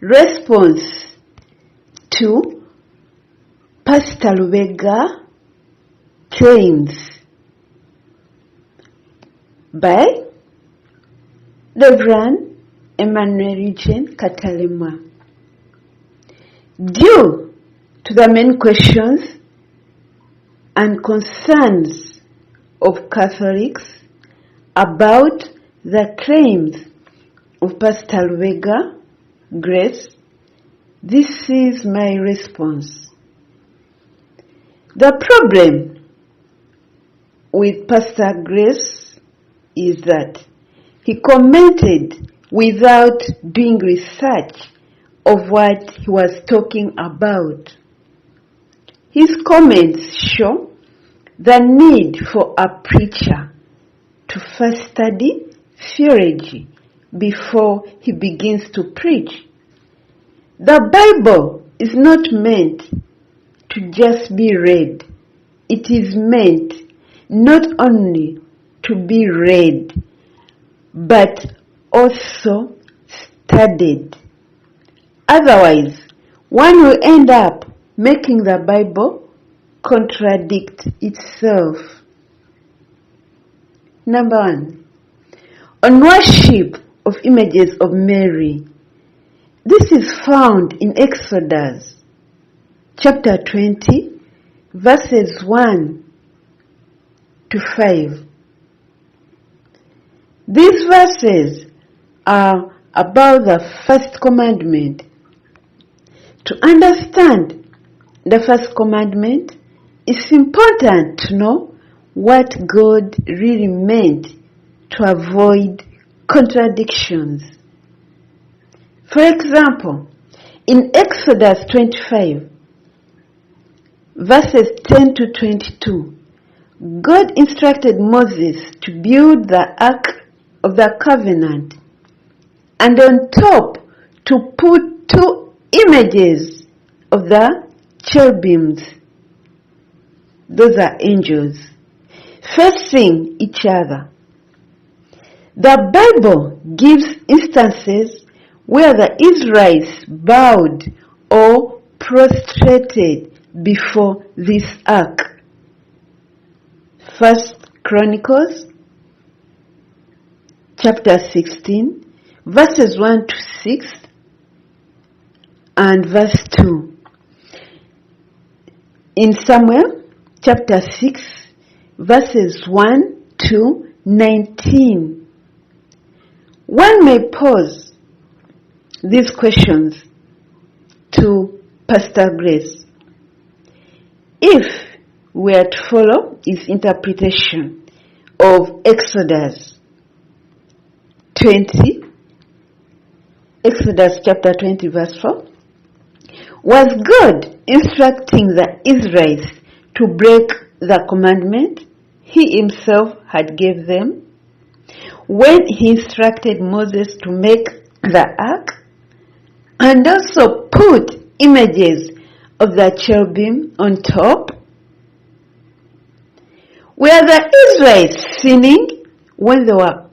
response to Pastor LUBEGA claims by REV.FR.EMMA EUGENE KATALEMWA. Due to the main questions and concerns of Catholics about the claims of Pastor LUBEGA Grace, this is my response. The problem with Pastor Grace is that he commented without doing research of what he was talking about. His comments show the need for a preacher to first study theology before he begins to preach. The Bible is not meant to just be read. It is meant not only to be read, but also studied. Otherwise, one will end up making the Bible contradict itself. Number 1. On worship of images of Mary. This is found in Exodus chapter 20, verses 1 to 5. These verses are about the first commandment. To understand the first commandment, it's important to know what God really meant to avoid contradictions. For example, in Exodus 25, verses 10 to 22, God instructed Moses to build the Ark of the Covenant and on top to put 2 images of the cherubims. Those are angels facing each other. The Bible gives instances where the Israelites bowed or prostrated before this ark. 1 Chronicles chapter 16, verses 1 to 6 and verse 2. In Samuel chapter 6, verses 1 to 19. One may pose these questions to Pastor Grace. If we are to follow his interpretation of Exodus chapter 20 verse 4, was God instructing the Israelites to break the commandment he himself had gave them when he instructed Moses to make the ark and also put images of the cherubim on top? Were the Israelites sinning when they were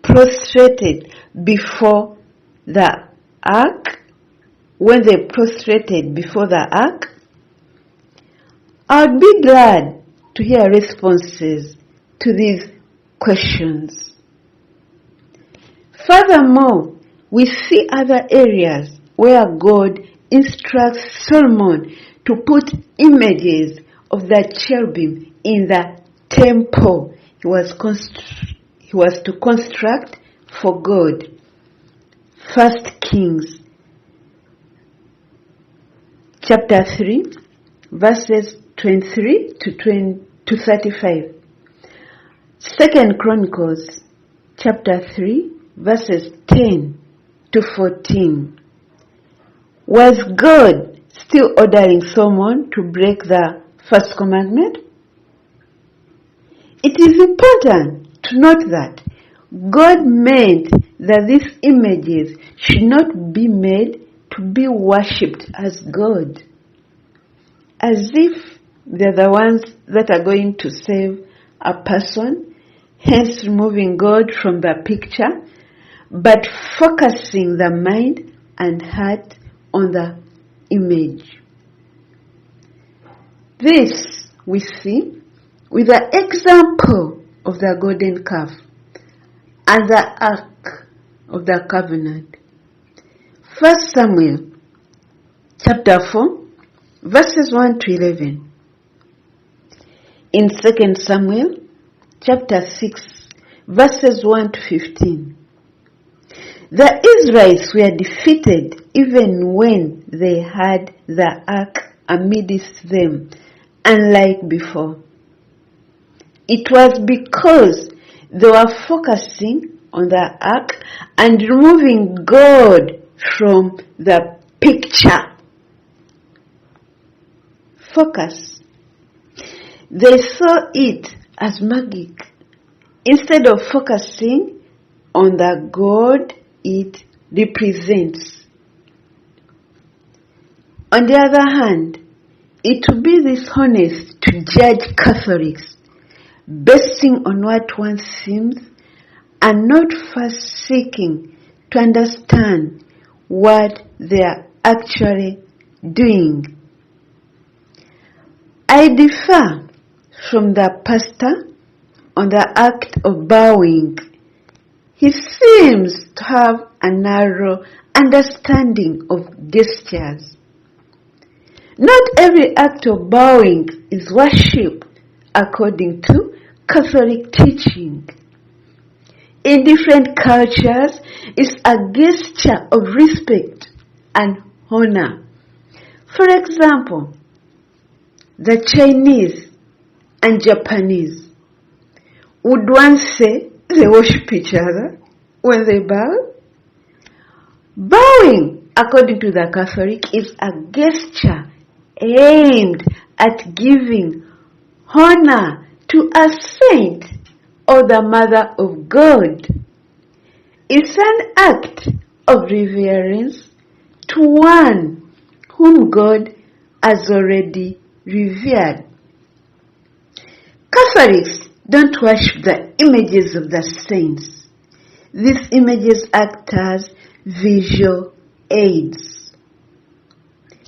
prostrated before the ark? When they prostrated before the ark? I would be glad to hear responses to these questions. Furthermore, we see other areas where God instructs Solomon to put images of the cherubim in the temple he was to construct for God. 1 Kings chapter 3, verses 23 to 35. 2 Chronicles chapter 3, verses 10 to 14. Was God still ordering someone to break the first commandment? It is important to note that God meant that these images should not be made to be worshipped as God, as if they're the ones that are going to save a person, hence removing God from the picture, but focusing the mind and heart on the image. This we see with the example of the golden calf and the ark of the covenant. 1 Samuel chapter 4 verses 1 to 11. In 2 Samuel chapter 6 verses 1 to 15. The Israelites were defeated even when they had the ark amidst them, unlike before. It was because they were focusing on the ark and removing God from the picture. Focus. They saw it as magic instead of focusing on the God it represents. On the other hand, it would be dishonest to judge Catholics basing on what one seems and not first seeking to understand what they are actually doing. I differ from the pastor on the act of bowing. He seems to have a narrow understanding of gestures. Not every act of bowing is worship according to Catholic teaching. In different cultures, it's a gesture of respect and honor. For example, the Chinese and Japanese would once say they worship each other when they bow. Bowing, according to the Catholic, is a gesture aimed at giving honor to a saint or the Mother of God. It's an act of reverence to one whom God has already revered. Catholics don't worship the images of the saints. These images act as visual aids.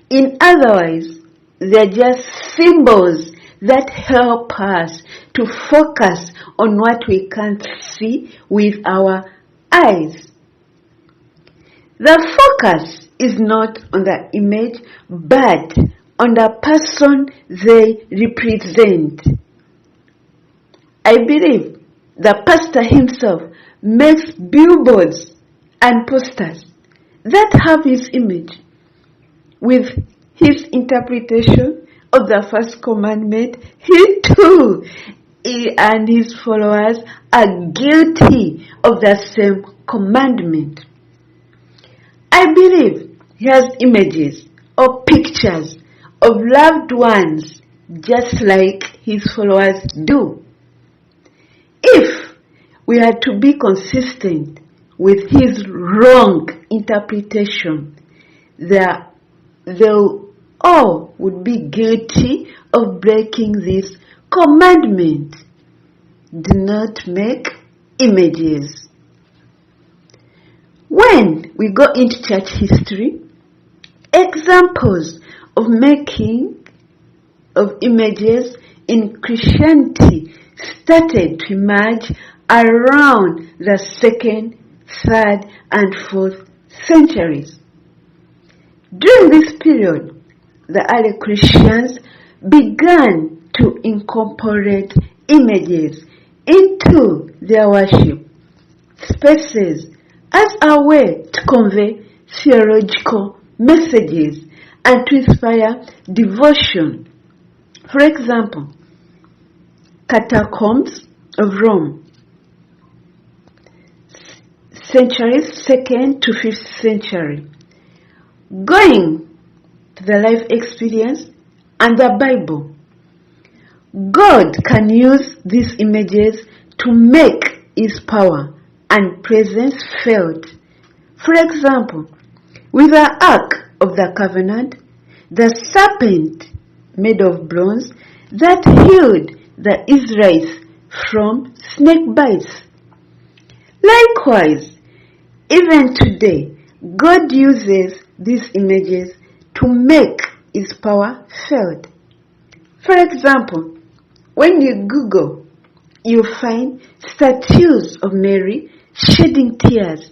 In other words, they're just symbols that help us to focus on what we can't see with our eyes. The focus is not on the image, but on the person they represent. I believe the pastor himself makes billboards and posters that have his image. With his interpretation of the first commandment, he too and his followers are guilty of the same commandment. I believe he has images or pictures of loved ones just like his followers do. If we are to be consistent with his wrong interpretation, they all would be guilty of breaking this commandment. Do not make images. When we go into church history, examples of making of images in Christianity started to emerge around the 2nd, 3rd, and 4th centuries. During this period, the early Christians began to incorporate images into their worship spaces as a way to convey theological messages and to inspire devotion. For example, catacombs of Rome, centuries 2nd to 5th century. Going to the life experience and the Bible. God can use these images to make his power and presence felt. For example, with the Ark of the Covenant, the serpent made of bronze that healed the Israelites from snake bites. Likewise, even today, God uses these images to make His power felt. For example, when you Google, you find statues of Mary shedding tears,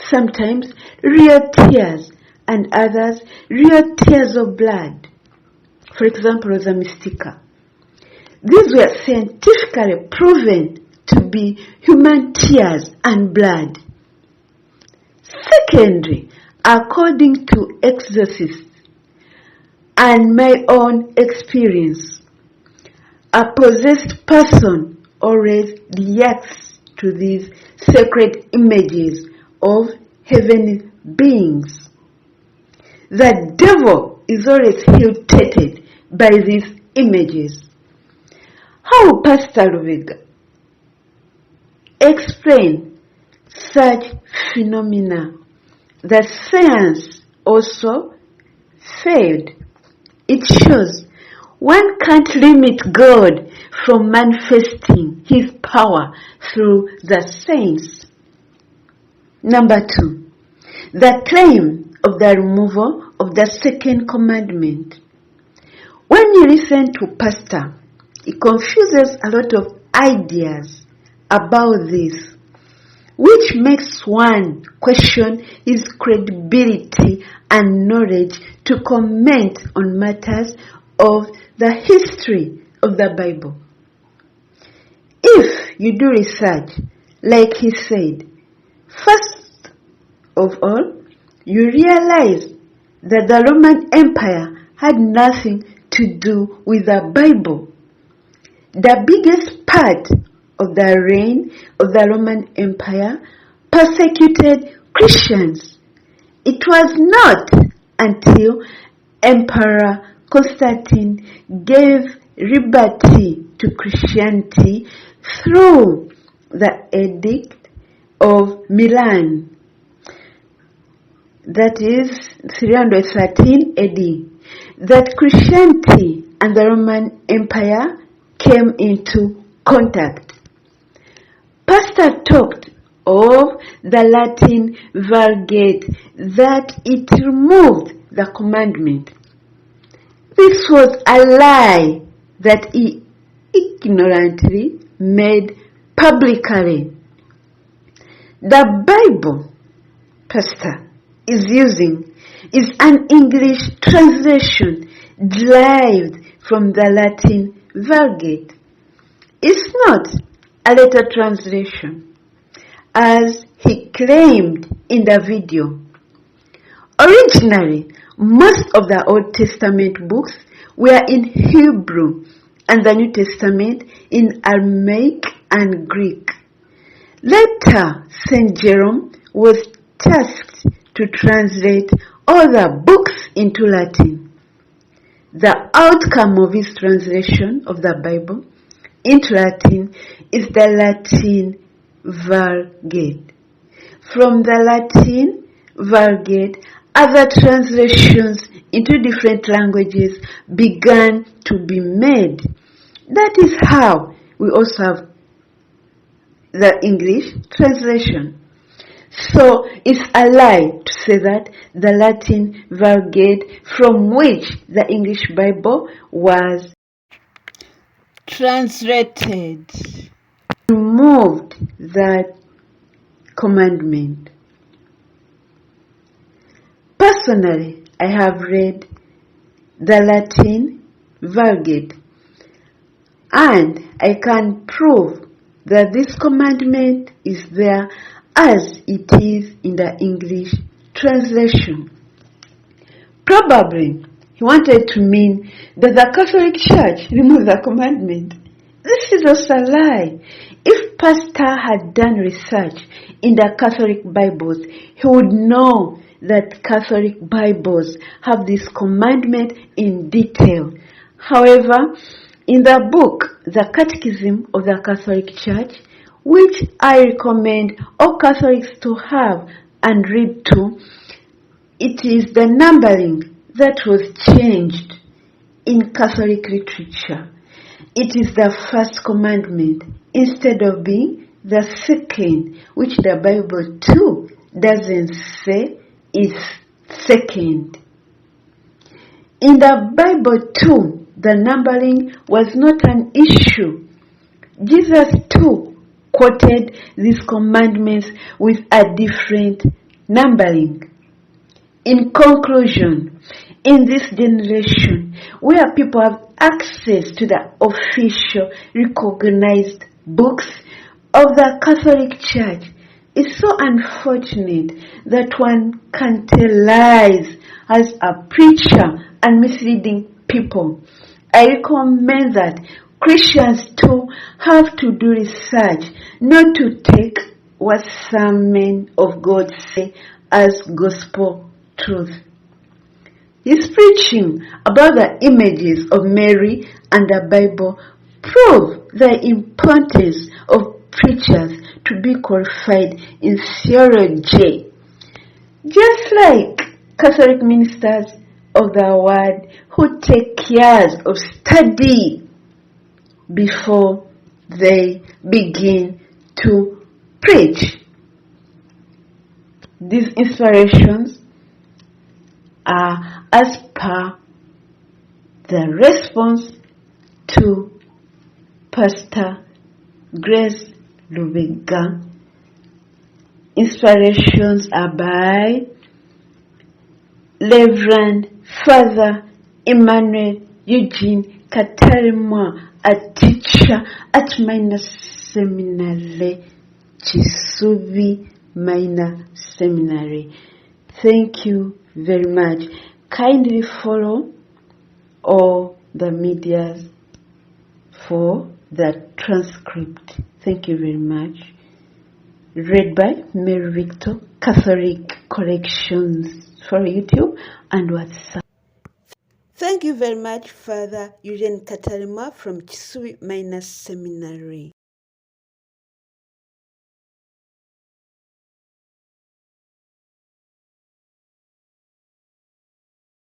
sometimes real tears, and others real tears of blood. For example, the Mystica. These were scientifically proven to be human tears and blood. Secondly, according to exorcists and my own experience, a possessed person always reacts to these sacred images of heavenly beings. The devil is always irritated by these images. How will Pastor LUBEGA explain such phenomena that science also failed? It shows one can't limit God from manifesting His power through the saints. Number 2, the claim of the removal of the second commandment. When you listen to Pastor, he confuses a lot of ideas about this, which makes one question his credibility and knowledge to comment on matters of the history of the Bible. If you do research, like he said, first of all, you realize that the Roman Empire had nothing to do with the Bible. The biggest part of the reign of the Roman Empire persecuted Christians. It was not until Emperor Constantine gave liberty to Christianity through the Edict of Milan, that is 313 AD, that Christianity and the Roman Empire came into contact. Pastor talked of the Latin Vulgate, that it removed the commandment. This was a lie that he ignorantly made publicly. The Bible Pastor is using is an English translation derived from the Latin Vulgate. It's not a letter translation, as he claimed in the video. Originally, most of the Old Testament books were in Hebrew and the New Testament in Aramaic and Greek. Later, St. Jerome was tasked to translate all the books into Latin. The outcome of his translation of the Bible into Latin is the Latin Vulgate. From the Latin Vulgate, other translations into different languages began to be made. That is how we also have the English translation. So it's a lie to say that the Latin Vulgate, from which the English Bible was translated, removed that commandment. Personally, I have read the Latin Vulgate, and I can prove that this commandment is there as it is in the English translation. Probably he wanted to mean that the Catholic Church removed the commandment. This is also a lie. If Pastor had done research in the Catholic Bibles, he would know that Catholic Bibles have this commandment in detail. However, in the book, The Catechism of the Catholic Church, which I recommend all Catholics to have and read too, it is the numbering that was changed in Catholic literature. It is the first commandment instead of being the second, which the Bible too doesn't say is second. In the Bible too, the numbering was not an issue. Jesus too quoted these commandments with a different numbering. In conclusion, in this generation where people have access to the official recognized books of the Catholic Church, it's so unfortunate that one can tell lies as a preacher and misleading people. I recommend that Christians too have to do research, not to take what some men of God say as gospel truth. His preaching about the images of Mary and the Bible prove the importance of preachers to be qualified in theology. Just like Catholic ministers of the word who take care of study before they begin to preach. These inspirations are as per the response to Pastor Grace LUBEGA. Inspirations are by Reverend Father Emmanuel Eugene KATALEMWA, a teacher at Minor Seminary, KiSUBI Minor Seminary. Thank you very much. Kindly follow all the medias for the transcript. Thank you very much. Read by Mary Victor, Catholic Corrections for YouTube and WhatsApp. Thank you very much, Father EUGENE KATALEMWA from KiSUBI Minor Seminary.